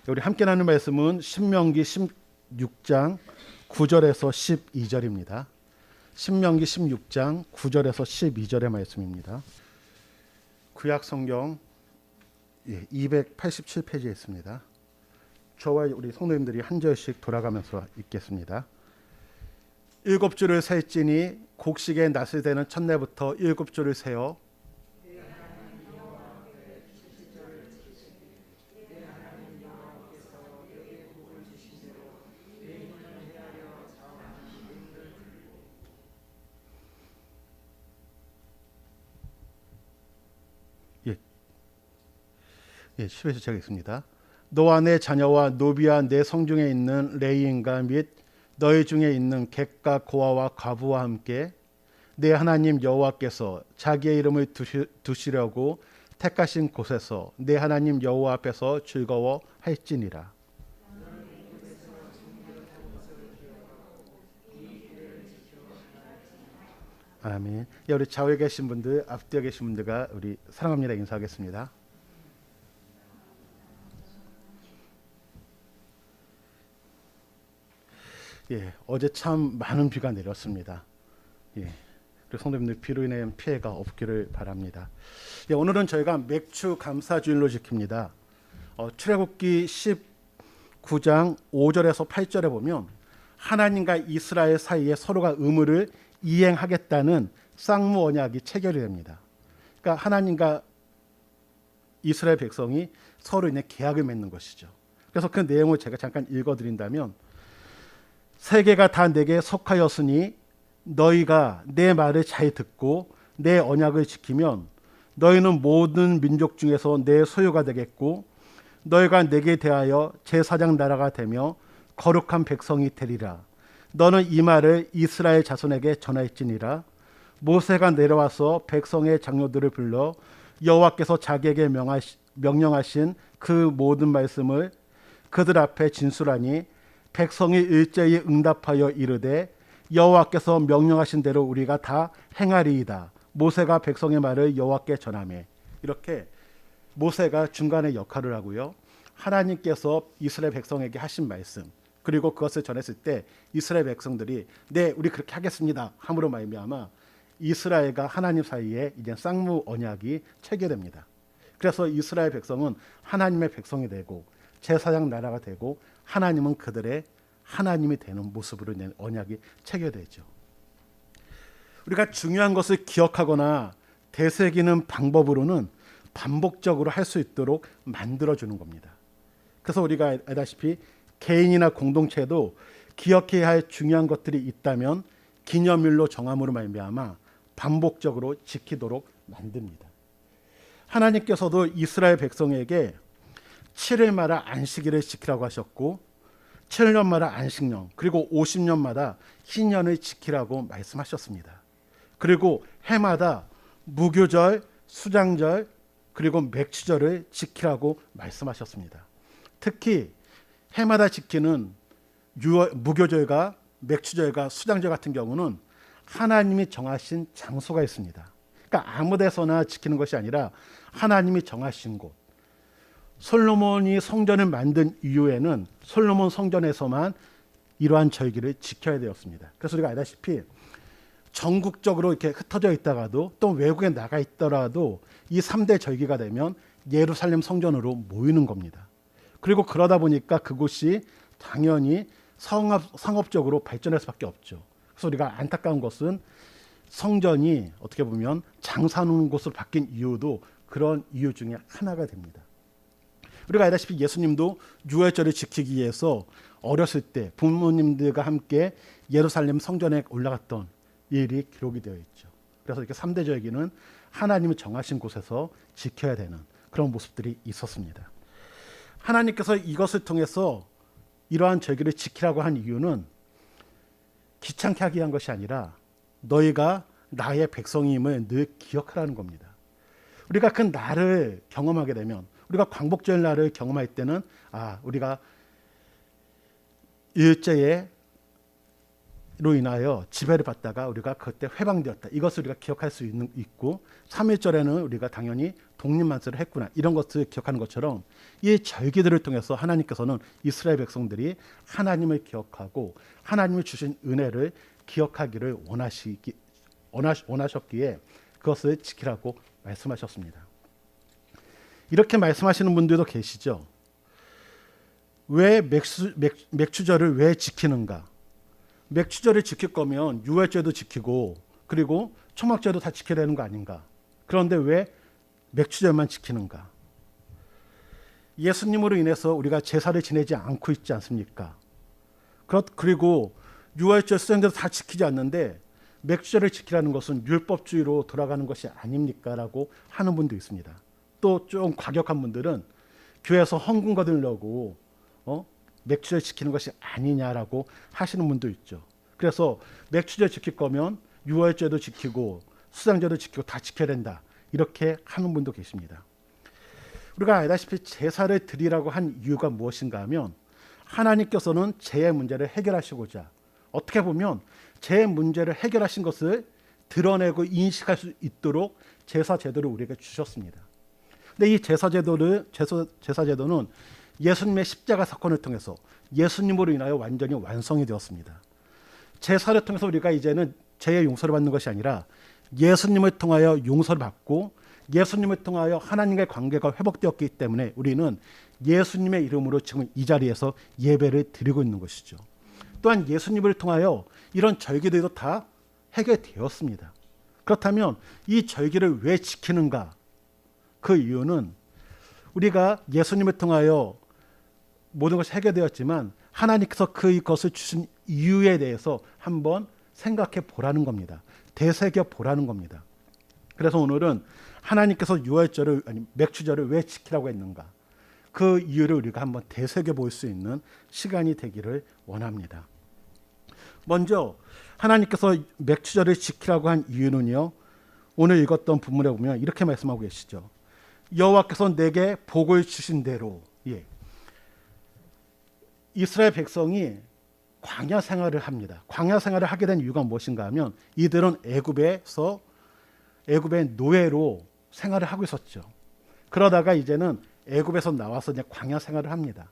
우리 함께 나누는 말씀은 신명기 16장 9절에서 12절입니다. 신명기 16장 9절에서 12절의 말씀입니다. 구약 성경 287페이지에 있습니다. 저와 우리 성도님들이 한 절씩 돌아가면서 읽겠습니다. 7주를 셀지니 곡식의 낫을 되는 첫날부터 7주를 세어 예, 10에서 제가 읽습니다. 너와 내 자녀와 노비와 내 성중에 있는 레위인과 및 너희 중에 있는 객과 고아와 과부와 함께 내 하나님 여호와께서 자기의 이름을 두시려고 택하신 곳에서 내 하나님 여호와 앞에서 즐거워할지니라. 아멘. 예, 우리 좌우에 계신 분들, 앞뒤에 계신 분들과 우리 사랑합니다 인사하겠습니다. 예, 어제 참 많은 비가 내렸습니다. 예, 그리고 성도님들 비로 인한 피해가 없기를 바랍니다. 예, 오늘은 저희가 맥주 감사주일로 지킵니다. 출애굽기 19장 5절에서 8절에 보면 하나님과 이스라엘 사이에 서로가 의무를 이행하겠다는 쌍무 언약이 체결이 됩니다. 그러니까 하나님과 이스라엘 백성이 서로 인해 계약을 맺는 것이죠. 그래서 그 내용을 제가 잠깐 읽어드린다면 세계가 다 내게 속하였으니 너희가 내 말을 잘 듣고 내 언약을 지키면 너희는 모든 민족 중에서 내 소유가 되겠고 너희가 내게 대하여 제사장 나라가 되며 거룩한 백성이 되리라. 너는 이 말을 이스라엘 자손에게 전하였지니라. 모세가 내려와서 백성의 장로들을 불러 여호와께서 자기에게 명령하신 그 모든 말씀을 그들 앞에 진술하니 백성이 일제히 응답하여 이르되 여호와께서 명령하신 대로 우리가 다 행하리이다. 모세가 백성의 말을 여호와께 전하며 이렇게 모세가 중간에 역할을 하고요. 하나님께서 이스라엘 백성에게 하신 말씀 그리고 그것을 전했을 때 이스라엘 백성들이 네 우리 그렇게 하겠습니다 함으로 말미암아 이스라엘과 하나님 사이에 이제 쌍무 언약이 체결됩니다. 그래서 이스라엘 백성은 하나님의 백성이 되고 제사장 나라가 되고 하나님은 그들의 하나님이 되는 모습으로 언약이 체결되죠. 우리가 중요한 것을 기억하거나 되새기는 방법으로는 반복적으로 할 수 있도록 만들어주는 겁니다. 그래서 우리가 알다시피 개인이나 공동체도 기억해야 할 중요한 것들이 있다면 기념일로 정함으로 말미암아 반복적으로 지키도록 만듭니다. 하나님께서도 이스라엘 백성에게 7일마다 안식일을 지키라고 하셨고 7년마다 안식년 그리고 50년마다 희년을 지키라고 말씀하셨습니다. 그리고 해마다 무교절, 수장절 그리고 맥주절을 지키라고 말씀하셨습니다. 특히 해마다 지키는 무교절과 맥주절과 수장절 같은 경우는 하나님이 정하신 장소가 있습니다. 그러니까 아무 데서나 지키는 것이 아니라 하나님이 정하신 곳. 솔로몬이 성전을 만든 이후에는 솔로몬 성전에서만 이러한 절기를 지켜야 되었습니다. 그래서 우리가 알다시피 전국적으로 이렇게 흩어져 있다가도 또 외국에 나가 있더라도 이 3대 절기가 되면 예루살렘 성전으로 모이는 겁니다. 그리고 그러다 보니까 그곳이 당연히 상업적으로 발전할 수밖에 없죠. 그래서 우리가 안타까운 것은 성전이 어떻게 보면 장사하는 곳으로 바뀐 이유도 그런 이유 중에 하나가 됩니다. 우리가 알다시피 예수님도 유월절을 지키기 위해서 어렸을 때 부모님들과 함께 예루살렘 성전에 올라갔던 일이 기록이 되어 있죠. 그래서 이렇게 3대 절기는 하나님이 정하신 곳에서 지켜야 되는 그런 모습들이 있었습니다. 하나님께서 이것을 통해서 이러한 절기를 지키라고 한 이유는 귀찮게 하기 위한 것이 아니라 너희가 나의 백성임을 늘 기억하라는 겁니다. 우리가 그 날을 경험하게 되면 우리가 광복절 날을 경험할 때는 우리가 일제에 인하여 지배를 받다가 우리가 그때 회방되었다. 이것을 우리가 기억할 수 있고 3.1절에는 우리가 당연히 독립만세를 했구나. 이런 것을 기억하는 것처럼 이 절기들을 통해서 하나님께서는 이스라엘 백성들이 하나님을 기억하고 하나님이 주신 은혜를 기억하기를 원하셨기에 그것을 지키라고 말씀하셨습니다. 이렇게 말씀하시는 분들도 계시죠. 왜 맥추절을 왜 지키는가? 맥추절을 지킬 거면 유월절도 지키고 그리고 초막절도 다 지켜야 되는 거 아닌가? 그런데 왜 맥추절만 지키는가? 예수님으로 인해서 우리가 제사를 지내지 않고 있지 않습니까? 그리고 유월절 수장제도 다 지키지 않는데 맥주절을 지키라는 것은 율법주의로 돌아가는 것이 아닙니까? 라고 하는 분도 있습니다. 또 좀 과격한 분들은 교회에서 헌금 거두려고 맥주절 지키는 것이 아니냐라고 하시는 분도 있죠. 그래서 맥주절 지킬 거면 유월절도 지키고 수장절도 지키고 다 지켜야 된다. 이렇게 하는 분도 계십니다. 우리가 알다시피 제사를 드리라고 한 이유가 무엇인가 하면 하나님께서는 죄의 문제를 해결하시고자 어떻게 보면 죄의 문제를 해결하신 것을 드러내고 인식할 수 있도록 제사 제도를 우리에게 주셨습니다. 근데 이 제사 제도는 예수님의 십자가 사건을 통해서 예수님으로 인하여 완전히 완성이 되었습니다. 제사를 통해서 우리가 이제는 죄의 용서를 받는 것이 아니라 예수님을 통하여 용서를 받고 예수님을 통하여 하나님과의 관계가 회복되었기 때문에 우리는 예수님의 이름으로 지금 이 자리에서 예배를 드리고 있는 것이죠. 또한 예수님을 통하여 이런 절기들도 다 해결되었습니다. 그렇다면 이 절기를 왜 지키는가? 그 이유는 우리가 예수님을 통하여 모든 것이 해결되었지만 하나님께서 그것을 주신 이유에 대해서 한번 생각해 보라는 겁니다. 되새겨 보라는 겁니다. 그래서 오늘은 하나님께서 유월절을 맥주절을 왜 지키라고 했는가? 그 이유를 우리가 한번 되새겨 볼 수 있는 시간이 되기를 원합니다. 먼저 하나님께서 맥주절을 지키라고 한 이유는요. 오늘 읽었던 본문에 보면 이렇게 말씀하고 계시죠. 여호와께서 내게 복을 주신 대로 이스라엘 백성이 광야 생활을 합니다. 광야 생활을 하게 된 이유가 무엇인가 하면 이들은 애굽의 노예로 생활을 하고 있었죠. 그러다가 이제는 애굽에서 나와서 이제 광야 생활을 합니다.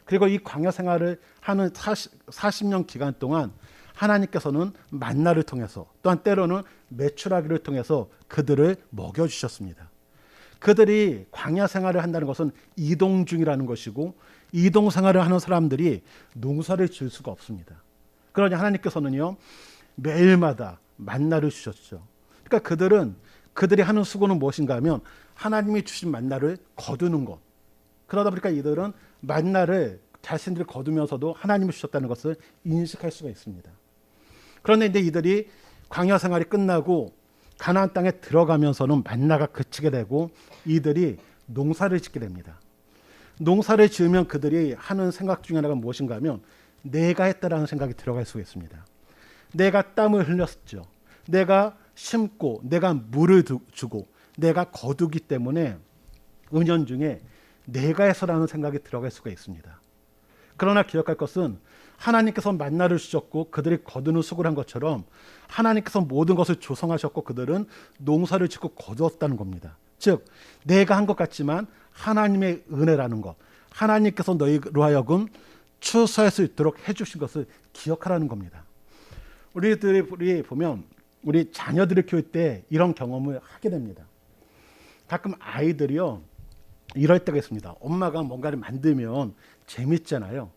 그리고 이 광야 생활을 하는 40년 기간 동안 하나님께서는 만나를 통해서 또한 때로는 메추라기를 통해서 그들을 먹여주셨습니다. 그들이 광야 생활을 한다는 것은 이동 중이라는 것이고 이동 생활을 하는 사람들이 농사를 지을 수가 없습니다. 그러니 하나님께서는요 매일마다 만나를 주셨죠. 그러니까 그들이 하는 수고는 무엇인가 하면 하나님이 주신 만나를 거두는 것. 그러다 보니까 이들은 만나를 자신들이 거두면서도 하나님이 주셨다는 것을 인식할 수가 있습니다. 그런데 이제 이들이 광야 생활이 끝나고 가나안 땅에 들어가면서는 만나가 그치게 되고 이들이 농사를 짓게 됩니다. 농사를 지으면 그들이 하는 생각 중에 하나가 무엇인가 하면 내가 했다라는 생각이 들어갈 수가 있습니다. 내가 땀을 흘렸죠. 내가 심고 내가 물을 주고 내가 거두기 때문에 은연중에 내가 해서라는 생각이 들어갈 수가 있습니다. 그러나 기억할 것은 하나님께서 만나를 주셨고 그들이 거두는 수고를 한 것처럼 하나님께서 모든 것을 조성하셨고 그들은 농사를 짓고 거두었다는 겁니다. 즉 내가 한 것 같지만 하나님의 은혜라는 것, 하나님께서 너희로 하여금 추수할 수 있도록 해주신 것을 기억하라는 겁니다. 우리 보면 우리 자녀들을 키울 때 이런 경험을 하게 됩니다. 가끔 아이들이요 이럴 때가 있습니다. 엄마가 뭔가를 만들면 재밌잖아요.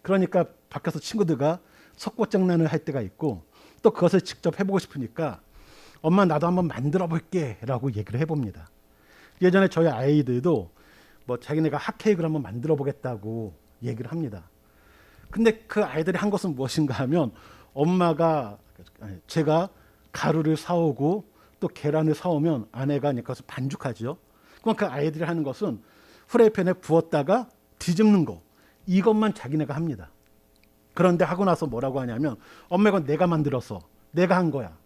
그러니까 밖에서 친구들과 석고장난을 할 때가 있고 또 그것을 직접 해보고 싶으니까 엄마 나도 한번 만들어 볼게 라고 얘기를 해봅니다. 예전에 저희 아이들도 자기네가 핫케이크를 한번 만들어 보겠다고 얘기를 합니다. 근데 그 아이들이 한 것은 무엇인가 하면 제가 가루를 사오고 또 계란을 사오면 아내가 그것을 반죽하죠. 그럼 그 아이들이 하는 것은 프라이팬에 부었다가 뒤집는 거 이것만 자기네가 합니다. 그런데 하고 나서 뭐라고 하냐면 엄마 이건 내가 만들어서 내가 한 거야.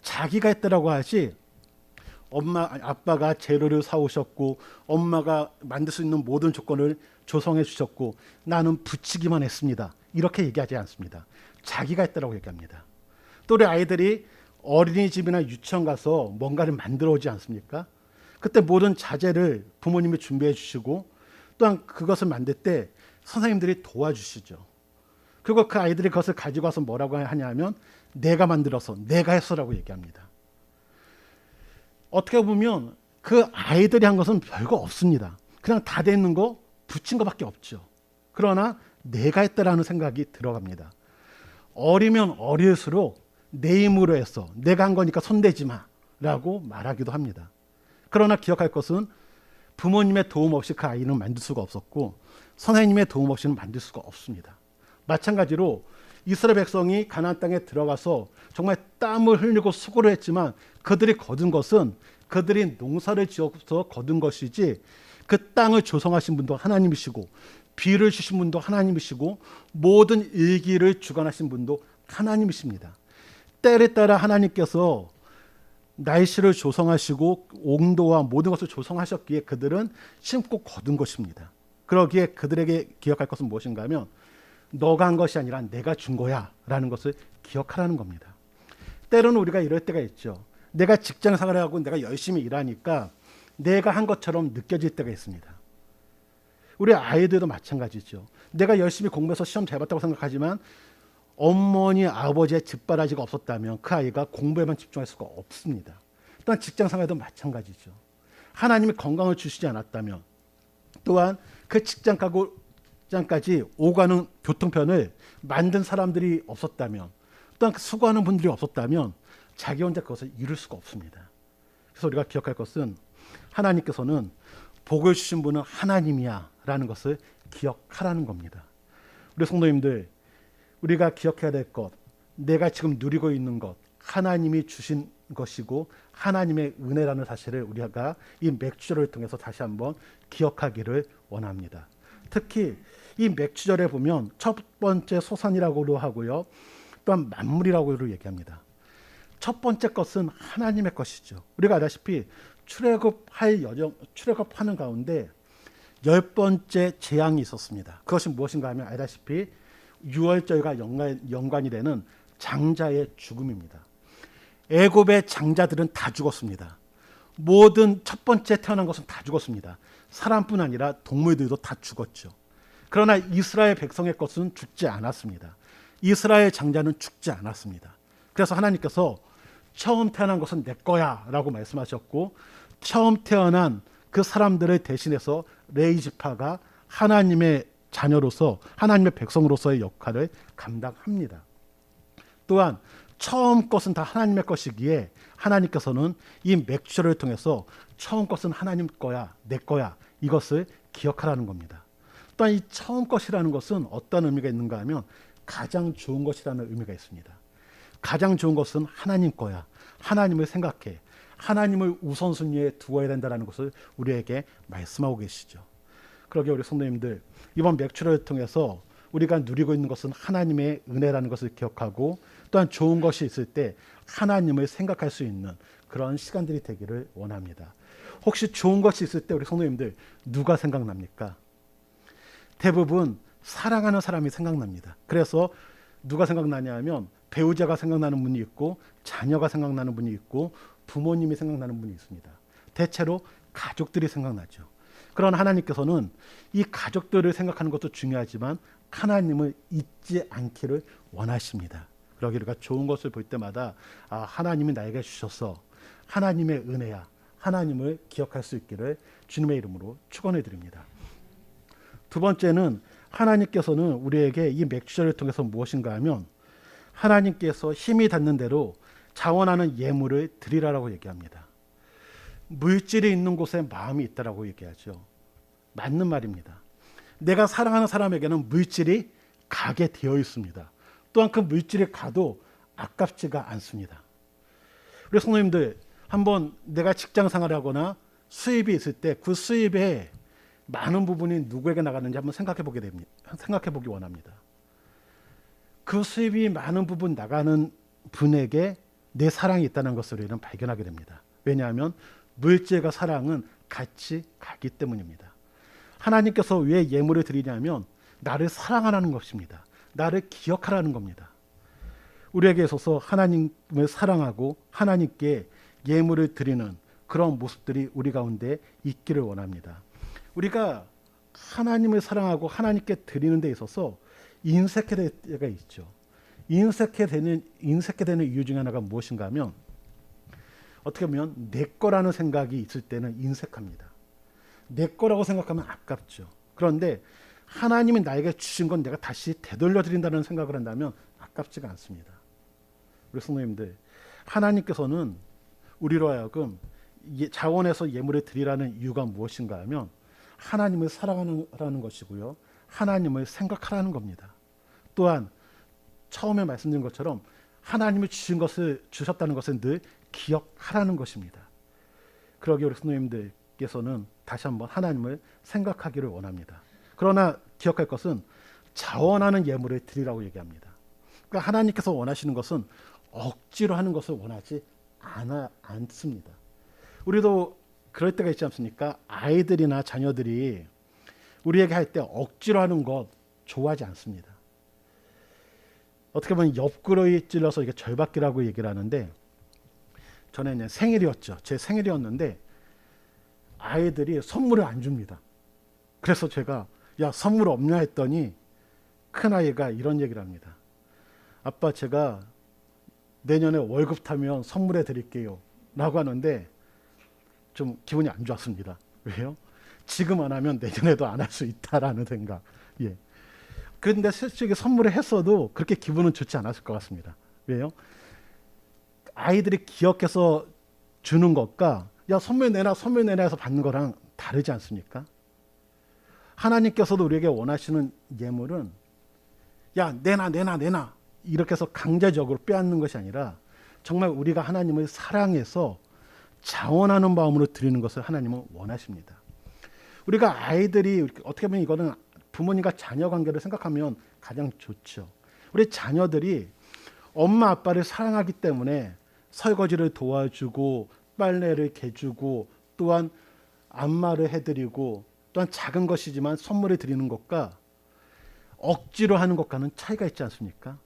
자기가 했다라고 하지 아빠가 재료를 사오셨고 엄마가 만들 수 있는 모든 조건을 조성해 주셨고 나는 붙이기만 했습니다. 이렇게 얘기하지 않습니다. 자기가 했다라고 얘기합니다. 또 우리 아이들이 어린이집이나 유치원 가서 뭔가를 만들어 오지 않습니까? 그때 모든 자재를 부모님이 준비해 주시고 또한 그것을 만들 때 선생님들이 도와주시죠. 그리고 그 아이들이 그것을 가지고 와서 뭐라고 하냐면 내가 만들어서 내가 했어라고 얘기합니다. 어떻게 보면 그 아이들이 한 것은 별거 없습니다. 그냥 다 돼 있는 거 붙인 것밖에 없죠. 그러나 내가 했다라는 생각이 들어갑니다. 어리면 어릴수록 내 힘으로 해서 내가 한 거니까 손대지 마라고 말하기도 합니다. 그러나 기억할 것은 부모님의 도움 없이 그 아이는 만들 수가 없었고 선생님의 도움 없이는 만들 수가 없습니다. 마찬가지로 이스라엘 백성이 가나안 땅에 들어가서 정말 땀을 흘리고 수고를 했지만 그들이 거둔 것은 그들이 농사를 지어서 거둔 것이지 그 땅을 조성하신 분도 하나님이시고 비를 주신 분도 하나님이시고 모든 일기를 주관하신 분도 하나님이십니다. 때에 따라 하나님께서 날씨를 조성하시고 온도와 모든 것을 조성하셨기에 그들은 심고 거둔 것입니다. 그러기에 그들에게 기억할 것은 무엇인가 하면 너가 한 것이 아니라 내가 준 거야 라는 것을 기억하라는 겁니다. 때로는 우리가 이럴 때가 있죠. 내가 직장 생활을 하고 내가 열심히 일하니까 내가 한 것처럼 느껴질 때가 있습니다. 우리 아이들도 마찬가지죠. 내가 열심히 공부해서 시험 잘 봤다고 생각하지만 어머니 아버지의 뒷바라지가 없었다면 그 아이가 공부에만 집중할 수가 없습니다. 또한 직장 생활도 마찬가지죠. 하나님이 건강을 주시지 않았다면 또한 그 직장까지 오가는 교통편을 만든 사람들이 없었다면 또한 수고하는 분들이 없었다면 자기 혼자 그것을 이룰 수가 없습니다. 그래서 우리가 기억할 것은 하나님께서는 복을 주신 분은 하나님이야 라는 것을 기억하라는 겁니다. 우리 성도님들, 우리가 기억해야 될 것, 내가 지금 누리고 있는 것 하나님이 주신 것이고 하나님의 은혜라는 사실을 우리가 이 맥주절을 통해서 다시 한번 기억하기를 원합니다. 특히 이 맥주절에 보면 첫 번째 소산이라고도 하고요, 또한 만물이라고도 얘기합니다. 첫 번째 것은 하나님의 것이죠. 우리가 알다시피 출애굽하는 가운데 10번째 재앙이 있었습니다. 그것이 무엇인가 하면 알다시피 유월절과 연관이 되는 장자의 죽음입니다. 애굽의 장자들은 다 죽었습니다. 모든 첫 번째 태어난 것은 다 죽었습니다. 사람뿐 아니라 동물들도 다 죽었죠. 그러나 이스라엘 백성의 것은 죽지 않았습니다. 이스라엘 장자는 죽지 않았습니다. 그래서 하나님께서 처음 태어난 것은 내 거야 라고 말씀하셨고 처음 태어난 그 사람들을 대신해서 레위 지파가 하나님의 자녀로서 하나님의 백성으로서의 역할을 감당합니다. 또한 처음 것은 다 하나님의 것이기에 하나님께서는 이 맥주를 통해서 처음 것은 하나님 거야, 내 거야 이것을 기억하라는 겁니다. 또한 이 처음 것이라는 것은 어떤 의미가 있는가 하면 가장 좋은 것이라는 의미가 있습니다. 가장 좋은 것은 하나님 거야. 하나님을 생각해. 하나님을 우선순위에 두어야 된다는 것을 우리에게 말씀하고 계시죠. 그러기에 우리 성도님들, 이번 맥주를 통해서 우리가 누리고 있는 것은 하나님의 은혜라는 것을 기억하고 또한 좋은 것이 있을 때 하나님을 생각할 수 있는 그런 시간들이 되기를 원합니다. 혹시 좋은 것이 있을 때 우리 성도님들 누가 생각납니까? 대부분 사랑하는 사람이 생각납니다. 그래서 누가 생각나냐 하면 배우자가 생각나는 분이 있고 자녀가 생각나는 분이 있고 부모님이 생각나는 분이 있습니다. 대체로 가족들이 생각나죠. 그러나 하나님께서는 이 가족들을 생각하는 것도 중요하지만 하나님을 잊지 않기를 원하십니다. 그러기 우리가 좋은 것을 볼 때마다 하나님이 나에게 주셔서 하나님의 은혜야, 하나님을 기억할 수 있기를 주님의 이름으로 축원해 드립니다. 두 번째는 하나님께서는 우리에게 이 맥주절을 통해서 무엇인가 하면 하나님께서 힘이 닿는 대로 자원하는 예물을 드리라라고 얘기합니다. 물질이 있는 곳에 마음이 있다라고 얘기하죠. 맞는 말입니다. 내가 사랑하는 사람에게는 물질이 가게 되어 있습니다. 또한 그 물질이 가도 아깝지가 않습니다. 우리 성도님들, 한번 내가 직장 생활을 하거나 수입이 있을 때 그 수입의 많은 부분이 누구에게 나가는지 한번 생각해 보기 원합니다. 그 수입이 많은 부분 나가는 분에게 내 사랑이 있다는 것을 우리는 발견하게 됩니다. 왜냐하면 물질과 사랑은 같이 가기 때문입니다. 하나님께서 왜 예물을 드리냐면 나를 사랑하라는 것입니다. 나를 기억하라는 겁니다. 우리에게 있어서 하나님을 사랑하고 하나님께 예물을 드리는 그런 모습들이 우리 가운데 있기를 원합니다. 우리가 하나님을 사랑하고 하나님께 드리는 데 있어서 인색해 될 때가 있죠. 인색해 되는 이유 중에 하나가 무엇인가 하면 어떻게 보면 내 거라는 생각이 있을 때는 인색합니다. 내 거라고 생각하면 아깝죠. 그런데 하나님이 나에게 주신 건 내가 다시 되돌려 드린다는 생각을 한다면 아깝지가 않습니다. 우리 성도님들, 하나님께서는 우리로 하여금 자원해서 예물을 드리라는 이유가 무엇인가 하면 하나님을 사랑하라는 것이고요. 하나님을 생각하라는 겁니다. 또한 처음에 말씀드린 것처럼 하나님이 주셨다는 것을 늘 기억하라는 것입니다. 그러기에 우리 성도님들께서는 다시 한번 하나님을 생각하기를 원합니다. 그러나 기억할 것은 자원하는 예물을 드리라고 얘기합니다. 그러니까 하나님께서 원하시는 것은 억지로 하는 것을 원하지 않습니다. 우리도 그럴 때가 있지 않습니까? 아이들이나 자녀들이 우리에게 할 때 억지로 하는 것 좋아하지 않습니다. 어떻게 보면 옆구리에 찔러서 이게 절박기라고 얘기를 하는데, 전에 생일이었죠. 제 생일이었는데 아이들이 선물을 안 줍니다. 그래서 제가 야 선물 없냐 했더니 큰아이가 이런 얘기를 합니다. 아빠, 제가 내년에 월급 타면 선물해 드릴게요 라고 하는데 좀 기분이 안 좋았습니다. 왜요? 지금 안 하면 내년에도 안 할 수 있다라는 생각. 예. 그런데 솔직히 선물을 했어도 그렇게 기분은 좋지 않았을 것 같습니다. 왜요? 아이들이 기억해서 주는 것과 야 선물 내놔 해서 받는 거랑 다르지 않습니까? 하나님께서도 우리에게 원하시는 예물은 야 내놔 이렇게 해서 강제적으로 빼앗는 것이 아니라 정말 우리가 하나님을 사랑해서 자원하는 마음으로 드리는 것을 하나님은 원하십니다. 우리가 아이들이 어떻게 보면 이거는 부모님과 자녀 관계를 생각하면 가장 좋죠. 우리 자녀들이 엄마 아빠를 사랑하기 때문에 설거지를 도와주고 빨래를 개주고 또한 안마를 해드리고 또한 작은 것이지만 선물을 드리는 것과 억지로 하는 것과는 차이가 있지 않습니까?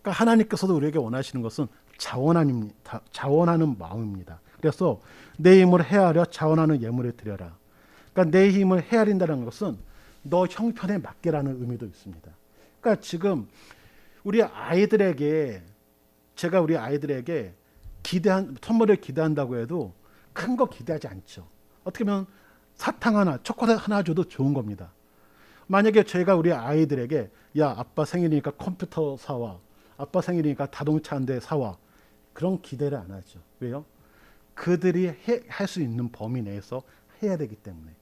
그러니까 하나님께서도 우리에게 원하시는 것은 자원하는 마음입니다. 그래서 내 힘을 헤아려 자원하는 예물을 드려라. 그러니까 내 힘을 헤아린다는 것은 너 형편에 맞게라는 의미도 있습니다. 그러니까 지금 제가 우리 아이들에게 선물을 기대한다고 해도 큰 거 기대하지 않죠. 어떻게 보면 사탕 하나, 초콜릿 하나 줘도 좋은 겁니다. 만약에 제가 우리 아이들에게 야 아빠 생일이니까 컴퓨터 사와, 아빠 생일이니까 자동차 한 대 사와, 그런 기대를 안 하죠. 왜요? 그들이 할 수 있는 범위 내에서 해야 되기 때문에.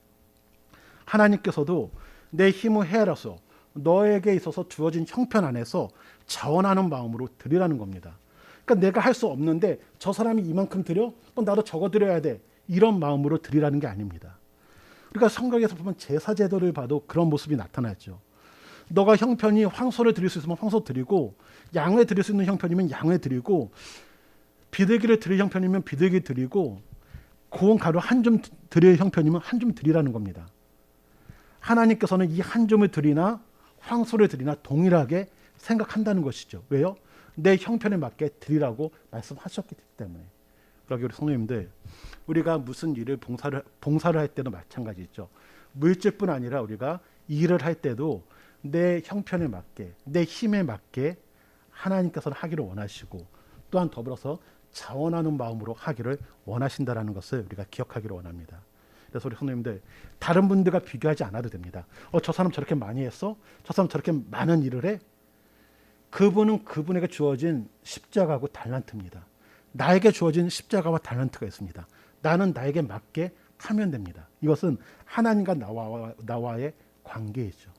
하나님께서도 내 힘을 헤아려서 너에게 있어서 주어진 형편 안에서 자원하는 마음으로 드리라는 겁니다. 그러니까 내가 할 수 없는데 저 사람이 이만큼 드려? 그럼 나도 저거 드려야 돼. 이런 마음으로 드리라는 게 아닙니다. 우리가 성경에서 보면 제사 제도를 봐도 그런 모습이 나타나죠. 너가 형편이 황소를 드릴 수 있으면 황소 드리고, 양을 드릴 수 있는 형편이면 양을 드리고, 비둘기를 드릴 형편이면 비둘기 드리고, 고운 가루 한 줌 드릴 형편이면 한 줌 드리라는 겁니다. 하나님께서는 이 한 줌을 드리나 황소를 드리나 동일하게 생각한다는 것이죠. 왜요? 내 형편에 맞게 드리라고 말씀하셨기 때문에. 그러기 우리 성도님들, 우리가 무슨 일을 봉사를 할 때도 마찬가지죠. 물질뿐 아니라 우리가 일을 할 때도 내 형편에 맞게, 내 힘에 맞게 하나님께서는 하기를 원하시고, 또한 더불어서 자원하는 마음으로 하기를 원하신다라는 것을 우리가 기억하기를 원합니다. 그래서 우리 성도님들, 다른 분들과 비교하지 않아도 됩니다. 저 사람 저렇게 많이 했어? 저 사람 저렇게 많은 일을 해? 그분은 그분에게 주어진 십자가하고 달란트입니다. 나에게 주어진 십자가와 달란트가 있습니다. 나는 나에게 맞게 하면 됩니다. 이것은 하나님과 나와의 관계이죠.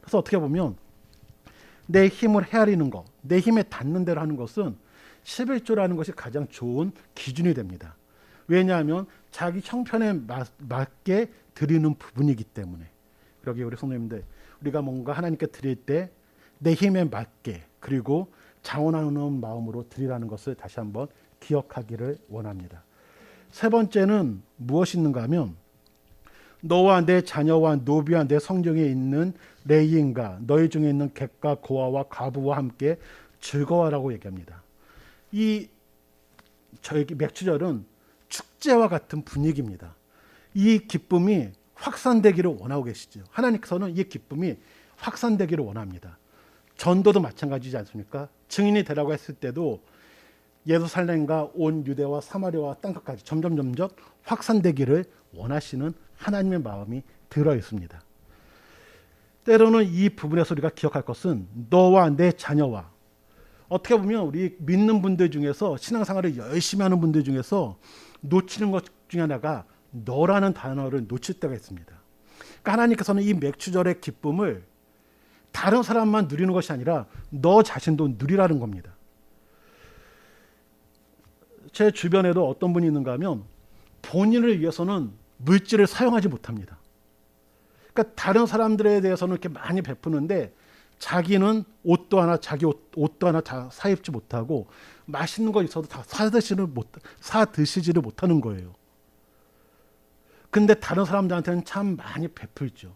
그래서 어떻게 보면 내 힘을 헤아리는 것, 내 힘에 닿는 대로 하는 것은 11조라는 것이 가장 좋은 기준이 됩니다. 왜냐하면 자기 형편에 맞게 드리는 부분이기 때문에. 그러기에 우리 성도님들, 우리가 뭔가 하나님께 드릴 때 내 힘에 맞게 그리고 자원하는 마음으로 드리라는 것을 다시 한번 기억하기를 원합니다. 세 번째는 무엇이 있는가 하면 너와 내 자녀와 노비와 내 성중에 있는 레위인과 너희 중에 있는 객과 고아와 과부와 함께 즐거워라고 얘기합니다. 이 저희 맥추절은 축제와 같은 분위기입니다. 이 기쁨이 확산되기를 원하고 계시죠. 하나님께서는 이 기쁨이 확산되기를 원합니다. 전도도 마찬가지지 않습니까? 증인이 되라고 했을 때도 예루살렘과 온 유대와 사마리아와 땅끝까지 점점 확산되기를 원하시는 하나님의 마음이 들어 있습니다. 때로는 이 부분에서 우리가 기억할 것은 너와 내 자녀와, 어떻게 보면 우리 믿는 분들 중에서 신앙생활을 열심히 하는 분들 중에서 놓치는 것 중에 하나가 너라는 단어를 놓칠 때가 있습니다. 그러니까 하나님께서는 이 맥추절의 기쁨을 다른 사람만 누리는 것이 아니라 너 자신도 누리라는 겁니다. 제 주변에도 어떤 분이 있는가 하면 본인을 위해서는 물질을 사용하지 못합니다. 그러니까 다른 사람들에 대해서는 이렇게 많이 베푸는데 자기는 옷도 하나, 자기 옷도 하나 다 사 입지 못하고 맛있는 거 있어도 다 사 드시지를 못하는 거예요. 근데 다른 사람들한테는 참 많이 베풀죠.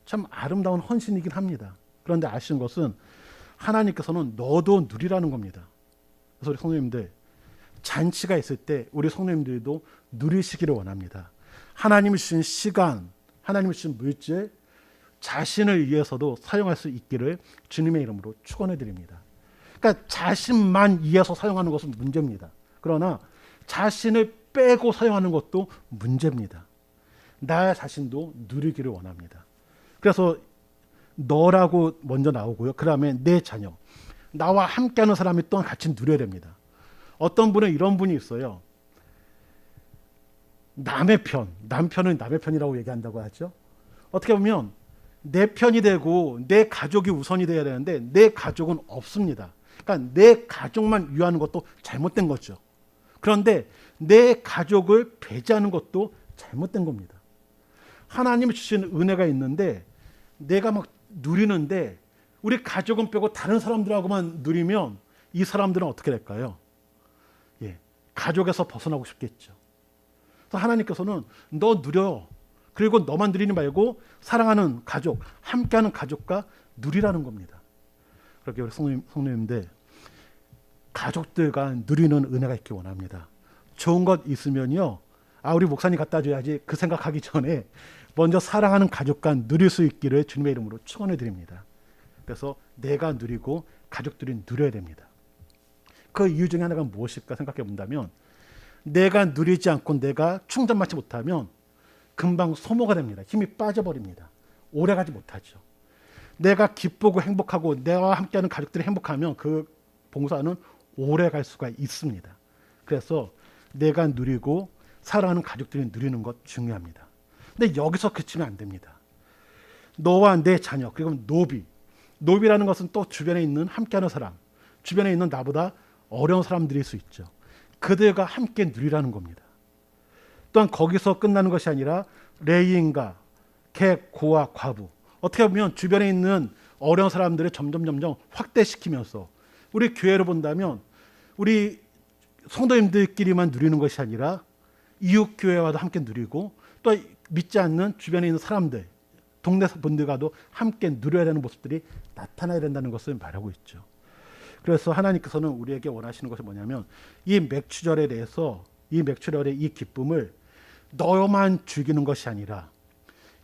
참 아름다운 헌신이긴 합니다. 그런데 아시는 것은 하나님께서는 너도 누리라는 겁니다. 그래서 우리 성도님들, 잔치가 있을 때 우리 성도님들도 누리시기를 원합니다. 하나님이 주신 시간, 하나님이 주신 물질, 자신을 위해서도 사용할 수 있기를 주님의 이름으로 축원해 드립니다. 그러니까 자신만 위해서 사용하는 것은 문제입니다. 그러나 자신을 빼고 사용하는 것도 문제입니다. 나 자신도 누리기를 원합니다. 그래서 너라고 먼저 나오고요. 그 다음에 내 자녀, 나와 함께하는 사람이 또한 같이 누려야 됩니다. 어떤 분은 이런 분이 있어요. 남의 편, 남편은 남의 편이라고 얘기한다고 하죠. 어떻게 보면 내 편이 되고 내 가족이 우선이 돼야 되는데 내 가족은 없습니다. 그러니까 내 가족만 위하는 것도 잘못된 거죠. 그런데 내 가족을 배제하는 것도 잘못된 겁니다. 하나님이 주신 은혜가 있는데 내가 막 누리는데 우리 가족은 빼고 다른 사람들하고만 누리면 이 사람들은 어떻게 될까요? 가족에서 벗어나고 싶겠죠. 그래서 하나님께서는 너 누려. 그리고 너만 누리지 말고 사랑하는 가족, 함께하는 가족과 누리라는 겁니다. 그렇게 우리 성도님들, 가족들과 누리는 은혜가 있기 원합니다. 좋은 것 있으면요, 우리 목사님 갖다 줘야지 그 생각하기 전에 먼저 사랑하는 가족과 누릴 수 있기를 주님의 이름으로 축원해 드립니다. 그래서 내가 누리고 가족들이 누려야 됩니다. 그 이유 중에 하나가 무엇일까 생각해 본다면, 내가 누리지 않고 내가 충전받지 못하면 금방 소모가 됩니다. 힘이 빠져버립니다. 오래가지 못하죠. 내가 기쁘고 행복하고 내와 함께하는 가족들이 행복하면 그 봉사는 오래갈 수가 있습니다. 그래서 내가 누리고 사랑하는 가족들이 누리는 것 중요합니다. 근데 여기서 그치면 안 됩니다. 너와 내 자녀, 그리고 노비라는 것은 또 주변에 있는 함께하는 사람, 주변에 있는 나보다 어려운 사람들일 수 있죠. 그들과 함께 누리라는 겁니다. 또한 거기서 끝나는 것이 아니라 레위인과 객, 고아, 과부, 어떻게 보면 주변에 있는 어려운 사람들을 점점 확대시키면서 우리 교회로 본다면 우리 성도님들끼리만 누리는 것이 아니라 이웃 교회와도 함께 누리고 또 믿지 않는 주변에 있는 사람들, 동네 분들과도 함께 누려야 되는 모습들이 나타나야 된다는 것을 말하고 있죠. 그래서 하나님께서는 우리에게 원하시는 것이 뭐냐면 이 맥추절에 대해서 이 맥추절의 이 기쁨을 너만 즐기는 것이 아니라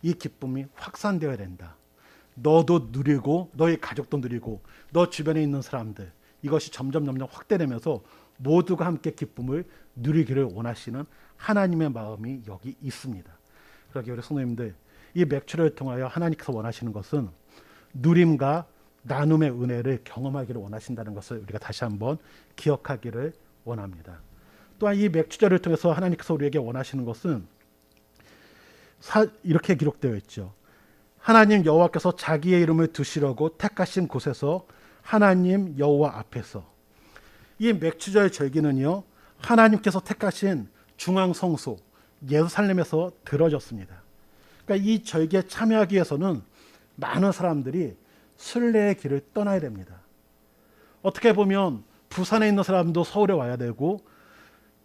이 기쁨이 확산되어야 된다. 너도 누리고 너의 가족도 누리고 너 주변에 있는 사람들, 이것이 점점 확대되면서 모두가 함께 기쁨을 누리기를 원하시는 하나님의 마음이 여기 있습니다. 그러기에 우리 성도님들, 이 맥추절을 통하여 하나님께서 원하시는 것은 누림과 나눔의 은혜를 경험하기를 원하신다는 것을 우리가 다시 한번 기억하기를 원합니다. 또한 이 맥추절을 통해서 하나님께서 우리에게 원하시는 것은 이렇게 기록되어 있죠. 하나님 여호와께서 자기의 이름을 두시려고 택하신 곳에서 하나님 여호와 앞에서. 이 맥추절 절기는요, 하나님께서 택하신 중앙 성소 예루살렘에서 들어졌습니다. 그러니까 이 절기에 참여하기 위해서는 많은 사람들이 순례의 길을 떠나야 됩니다. 어떻게 보면 부산에 있는 사람도 서울에 와야 되고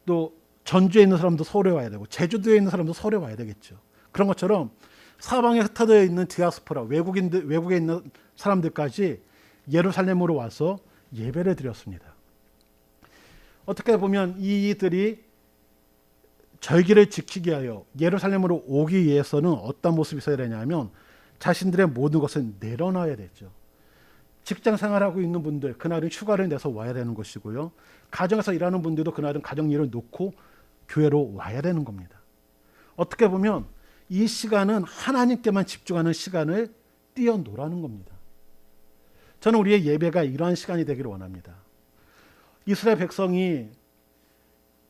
또 전주에 있는 사람도 서울에 와야 되고 제주도에 있는 사람도 서울에 와야 되겠죠. 그런 것처럼 사방에 흩어져 있는 디아스포라, 외국에 있는 사람들까지 예루살렘으로 와서 예배를 드렸습니다. 어떻게 보면 이들이 절기를 지키기 위하여 예루살렘으로 오기 위해서는 어떤 모습이 있어야 되냐면 자신들의 모든 것을 내려놔야 됐죠. 직장 생활하고 있는 분들 그날은 휴가를 내서 와야 되는 것이고요. 가정에서 일하는 분들도 그날은 가정 일을 놓고 교회로 와야 되는 겁니다. 어떻게 보면 이 시간은 하나님께만 집중하는 시간을 뛰어노라는 겁니다. 저는 우리의 예배가 이러한 시간이 되기를 원합니다. 이스라엘 백성이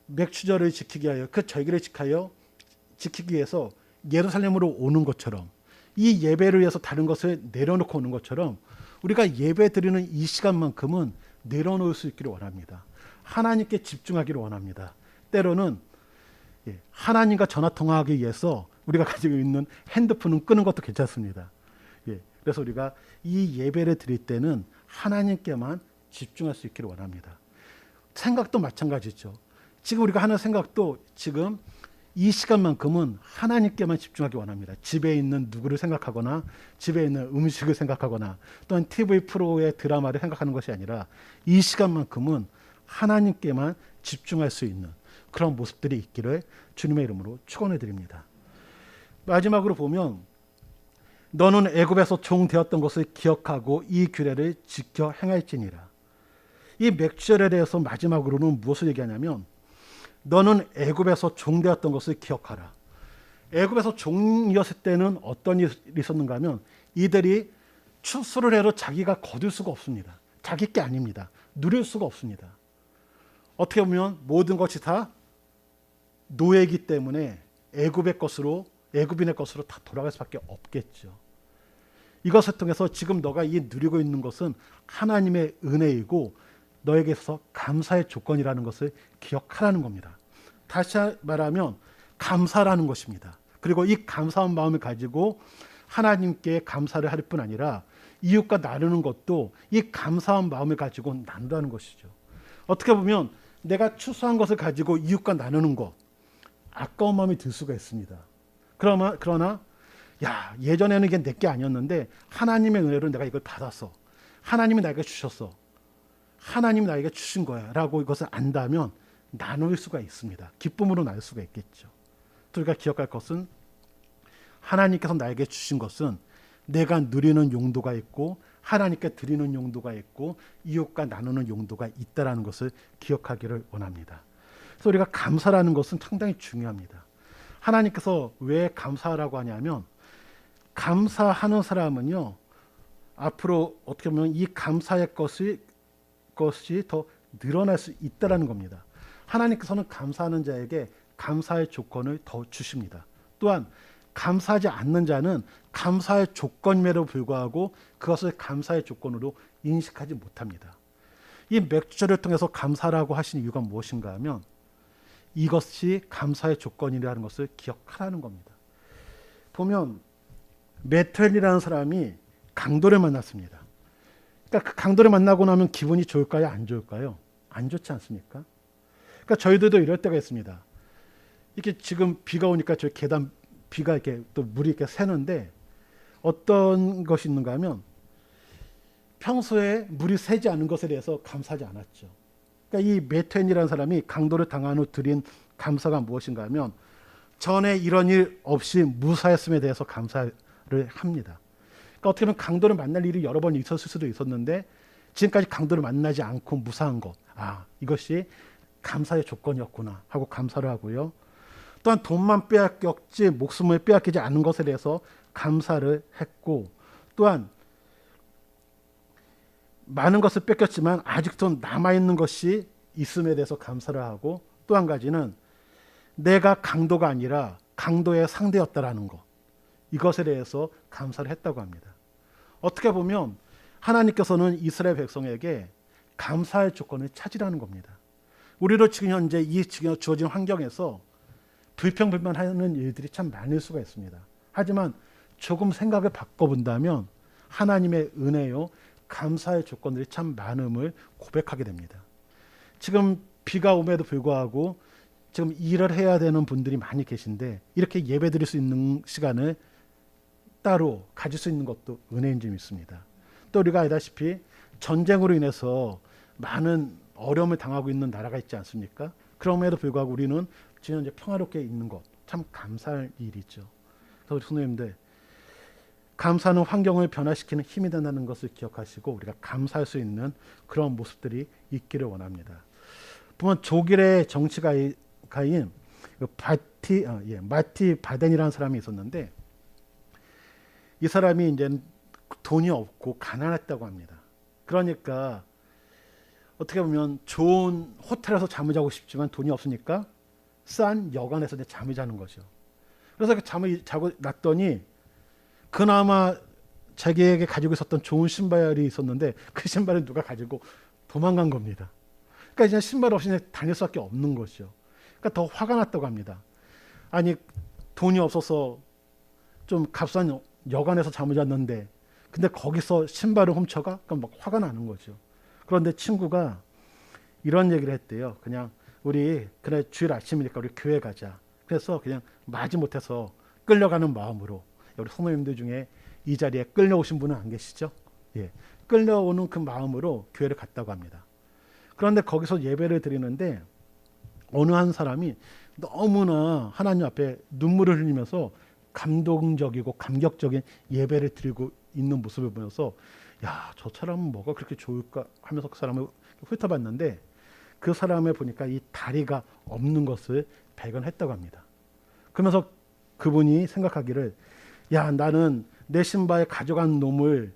맥추절을 지키기 위하여 그 절기를 지키기 위해서 예루살렘으로 오는 것처럼 이 예배를 위해서 다른 것을 내려놓고 오는 것처럼 우리가 예배 드리는 이 시간만큼은 내려놓을 수 있기를 원합니다. 하나님께 집중하기를 원합니다. 때로는 하나님과 전화통화하기 위해서 우리가 가지고 있는 핸드폰은 끄는 것도 괜찮습니다. 그래서 우리가 이 예배를 드릴 때는 하나님께만 집중할 수 있기를 원합니다. 생각도 마찬가지죠. 지금 우리가 하는 생각도 지금 이 시간만큼은 하나님께만 집중하기 원합니다. 집에 있는 누구를 생각하거나 집에 있는 음식을 생각하거나 또는 TV 프로의 드라마를 생각하는 것이 아니라 이 시간만큼은 하나님께만 집중할 수 있는 그런 모습들이 있기를 주님의 이름으로 축원해 드립니다. 마지막으로 보면 너는 애굽에서 종 되었던 것을 기억하고 이 규례를 지켜 행할지니라. 이 맥주절에 대해서 마지막으로는 무엇을 얘기하냐면 너는 애굽에서 종 되었던 것을 기억하라. 애굽에서 종이었을 때는 어떤 일이 있었는가 하면 이들이 추수를 해도 자기가 거둘 수가 없습니다. 자기 게 아닙니다. 누릴 수가 없습니다. 어떻게 보면 모든 것이 다 노예이기 때문에 애굽인의 것으로 다 돌아갈 수밖에 없겠죠. 이것을 통해서 지금 너가 이 누리고 있는 것은 하나님의 은혜이고 너에게서 감사의 조건이라는 것을 기억하라는 겁니다. 다시 말하면 감사라는 것입니다. 그리고 이 감사한 마음을 가지고 하나님께 감사를 할 뿐 아니라 이웃과 나누는 것도 이 감사한 마음을 가지고 나눈다는 것이죠. 어떻게 보면 내가 추수한 것을 가지고 이웃과 나누는 것 아까운 마음이 들 수가 있습니다. 그러나 예전에는 이게 내게 아니었는데 하나님의 은혜로 내가 이걸 받았어. 하나님이 나에게 주셨어. 하나님이 나에게 주신 거야 라고 이것을 안다면 나눌 수가 있습니다. 기쁨으로 나눌 수가 있겠죠. 또 우리가 기억할 것은 하나님께서 나에게 주신 것은 내가 누리는 용도가 있고 하나님께 드리는 용도가 있고 이웃과 나누는 용도가 있다는 것을 기억하기를 원합니다. 그래서 우리가 감사라는 것은 상당히 중요합니다. 하나님께서 왜 감사하라고 하냐면 감사하는 사람은요 앞으로 어떻게 보면 이 감사의 것이 더 늘어날 수 있다는 겁니다. 하나님께서는 감사하는 자에게 감사의 조건을 더 주십니다. 또한 감사하지 않는 자는 감사의 조건임에도 불구하고 그것을 감사의 조건으로 인식하지 못합니다. 이 맥주절을 통해서 감사라고 하신 이유가 무엇인가 하면 이것이 감사의 조건이라는 것을 기억하라는 겁니다. 보면 메투엘이라는 사람이 강도를 만났습니다. 그러니까 그 강도를 만나고 나면 기분이 좋을까요? 안 좋을까요? 안 좋지 않습니까? 그러니까 저희들도 이럴 때가 있습니다. 이렇게 지금 비가 오니까 저 계단 비가 이렇게 또 물이 이렇게 새는데 어떤 것이 있는가 하면 평소에 물이 새지 않은 것에 대해서 감사하지 않았죠. 그러니까 이 메투엔이라는 사람이 강도를 당한 후 드린 감사가 무엇인가 하면 전에 이런 일 없이 무사했음에 대해서 감사를 합니다. 그러니까 어떻게 보면 강도를 만날 일이 여러 번 있었을 수도 있었는데 지금까지 강도를 만나지 않고 무사한 것, 이것이 감사의 조건이었구나 하고 감사를 하고요. 또한 돈만 빼앗겼지 목숨을 빼앗기지 않은 것에 대해서 감사를 했고, 또한 많은 것을 뺏겼지만 아직도 남아있는 것이 있음에 대해서 감사를 하고, 또 한 가지는 내가 강도가 아니라 강도의 상대였다라는 것, 이것에 대해서 감사를 했다고 합니다. 어떻게 보면 하나님께서는 이스라엘 백성에게 감사의 조건을 찾으라는 겁니다. 우리도 지금 현재 이 지금 주어진 환경에서 불평불만하는 일들이 참 많을 수가 있습니다. 하지만 조금 생각을 바꿔본다면 하나님의 은혜요 감사의 조건들이 참 많음을 고백하게 됩니다. 지금 비가 오면에도 불구하고 지금 일을 해야 되는 분들이 많이 계신데 이렇게 예배 드릴 수 있는 시간을 따로 가질 수 있는 것도 은혜인 줄 믿습니다. 또 우리가 알다시피 전쟁으로 인해서 많은 어려움을 당하고 있는 나라가 있지 않습니까? 그럼에도 불구하고 우리는 지금 이제 평화롭게 있는 것 참 감사할 일이죠. 그래서 우리 성도님들 감사는 환경을 변화시키는 힘이 된다는 것을 기억하시고 우리가 감사할 수 있는 그런 모습들이 있기를 원합니다. 보면 독일의 정치가인 마티 바덴이라는 사람이 있었는데 이 사람이 이제 돈이 없고 가난했다고 합니다. 그러니까 어떻게 보면 좋은 호텔에서 잠을 자고 싶지만 돈이 없으니까 싼 여관에서 이제 잠을 자는 거죠. 그래서 그 잠을 자고 났더니 그나마 자기에게 가지고 있었던 좋은 신발이 있었는데 그 신발을 누가 가지고 도망간 겁니다. 그러니까 이제 신발 없이 다닐 수밖에 없는 거죠. 그러니까 더 화가 났다고 합니다. 아니 돈이 없어서 좀 값싼 여관에서 잠을 잤는데 근데 거기서 신발을 훔쳐가? 그럼 막 화가 나는 거죠. 그런데 친구가 이런 얘기를 했대요. 그냥 우리 그래 주일 아침이니까 우리 교회 가자. 그래서 그냥 마지못해서 끌려가는 마음으로 우리 성도님들 중에 이 자리에 끌려오신 분은 안 계시죠? 예, 끌려오는 그 마음으로 교회를 갔다고 합니다. 그런데 거기서 예배를 드리는데 어느 한 사람이 너무나 하나님 앞에 눈물을 흘리면서 감동적이고 감격적인 예배를 드리고 있는 모습을 보면서 야, 저 사람은 뭐가 그렇게 좋을까 하면서 그 사람을 훑어봤는데 그 사람을 보니까 이 다리가 없는 것을 발견했다고 합니다. 그러면서 그분이 생각하기를 야, 나는 내 신발 가져간 놈을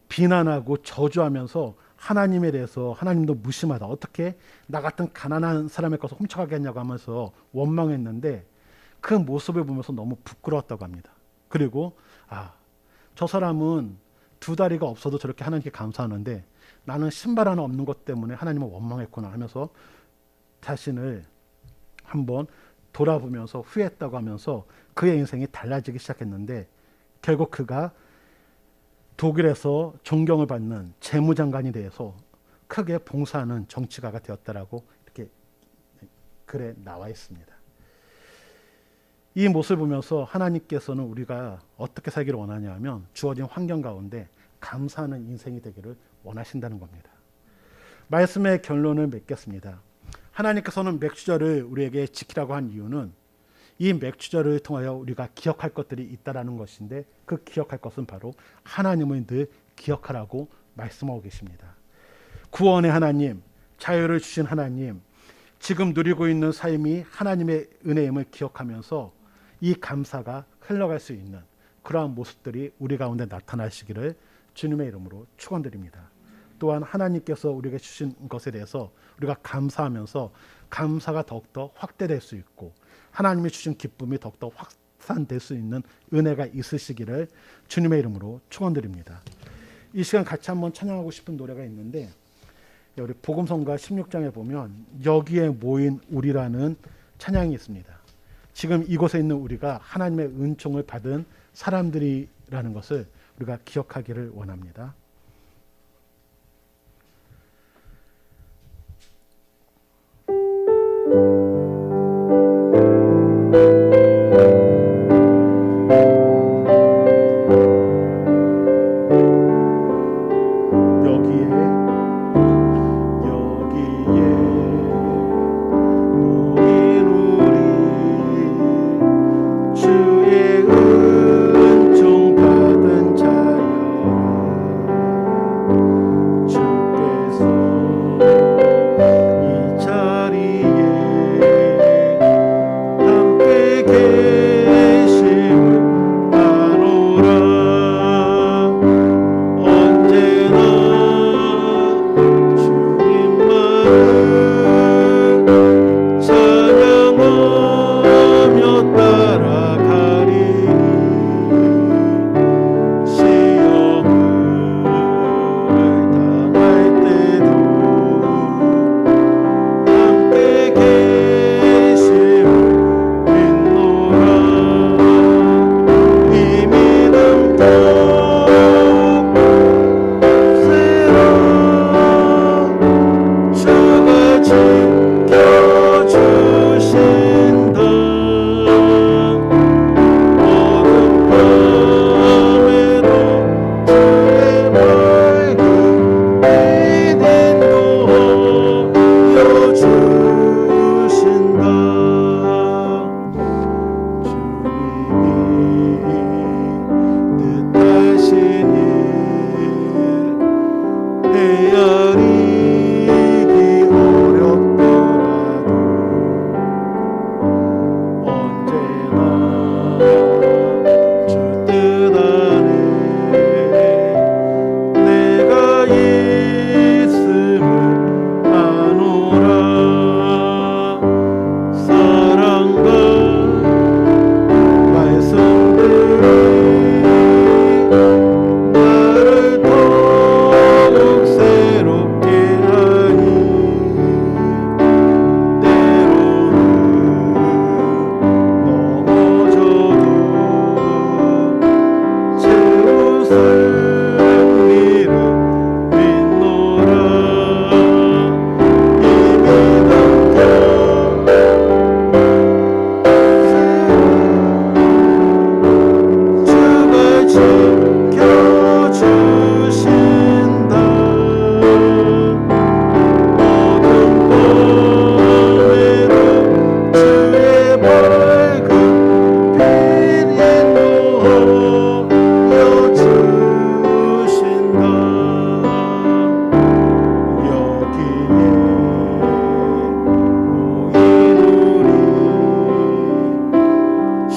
비난하고 저주하면서 하나님에 대해서 하나님도 무심하다. 어떻게 나 같은 가난한 사람의 것을 훔쳐가겠냐고 하면서 원망했는데 그 모습을 보면서 너무 부끄러웠다고 합니다. 그리고 저 사람은 두 다리가 없어도 저렇게 하나님께 감사하는데 나는 신발 하나 없는 것 때문에 하나님을 원망했구나 하면서 자신을 한번 돌아보면서 후회했다고 하면서 그의 인생이 달라지기 시작했는데 결국 그가 독일에서 존경을 받는 재무장관이 되어서 크게 봉사하는 정치가가 되었다라고 이렇게 글에 나와 있습니다. 이 모습을 보면서 하나님께서는 우리가 어떻게 살기를 원하냐 하면 주어진 환경 가운데 감사하는 인생이 되기를 원하신다는 겁니다. 말씀의 결론을 맺겠습니다. 하나님께서는 맥주절을 우리에게 지키라고 한 이유는 이 맥주절을 통하여 우리가 기억할 것들이 있다라는 것인데 그 기억할 것은 바로 하나님을 늘 기억하라고 말씀하고 계십니다. 구원의 하나님, 자유를 주신 하나님, 지금 누리고 있는 삶이 하나님의 은혜임을 기억하면서 이 감사가 흘러갈 수 있는 그러한 모습들이 우리 가운데 나타나시기를 주님의 이름으로 축원드립니다. 또한 하나님께서 우리에게 주신 것에 대해서 우리가 감사하면서 감사가 더욱더 확대될 수 있고 하나님이 주신 기쁨이 더욱더 확산될 수 있는 은혜가 있으시기를 주님의 이름으로 축원드립니다. 이 시간 같이 한번 찬양하고 싶은 노래가 있는데 우리 복음성가 16장에 보면 여기에 모인 우리라는 찬양이 있습니다. 지금 이곳에 있는 우리가 하나님의 은총을 받은 사람들이라는 것을 우리가 기억하기를 원합니다. 주의 은총 받은 자여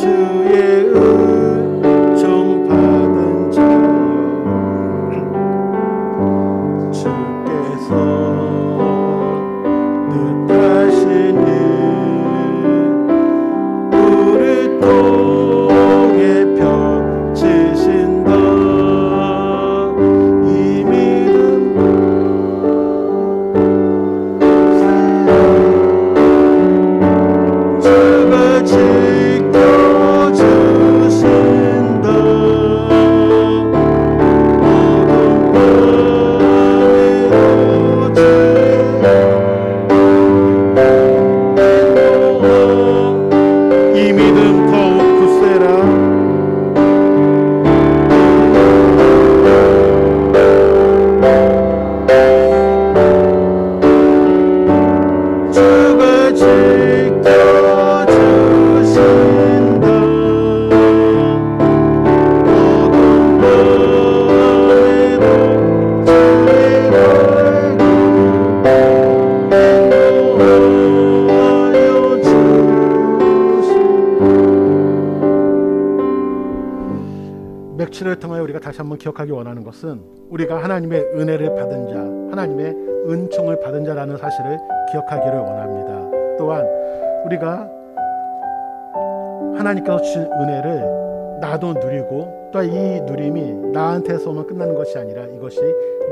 주의 은총 받은 자여 주께서 뜻하시니 우리 통해 펼치신다 이 믿음 주가 지켜주신다 어둠 밤에도 이 믿음 더욱 굳세라 주가 지켜주신다 어둠 밤에도 주의 인도하여 맥주를 통하여 우리가 다시 한번 기억하기 원하는 것은 우리가 하나님의 은혜를 받은 자, 하나님의 은총을 받은 자라는 사실을 기억하기를 원합니다. 또한 우리가 하나님께서 주신 은혜를 나도 누리고 또 이 누림이 나한테서만 끝나는 것이 아니라 이것이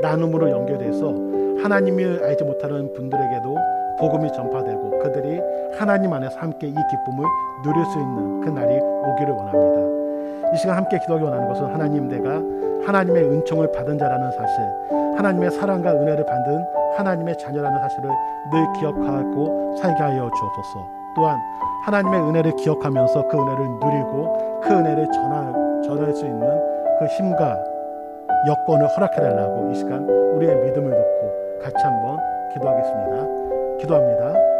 나눔으로 연결돼서 하나님을 알지 못하는 분들에게도 복음이 전파되고 그들이 하나님 안에서 함께 이 기쁨을 누릴 수 있는 그 날이 오기를 원합니다. 이 시간 함께 기도하기 원하는 것은 하나님, 내가 하나님의 은총을 받은 자라는 사실, 하나님의 사랑과 은혜를 받은 하나님의 자녀라는 사실을 늘 기억하고 살게 하여 주옵소서. 또한 하나님의 은혜를 기억하면서 그 은혜를 누리고 그 은혜를 전할 수 있는 그 힘과 여건을 허락해달라고 이 시간 우리의 믿음을 놓고 같이 한번 기도하겠습니다. 기도합니다.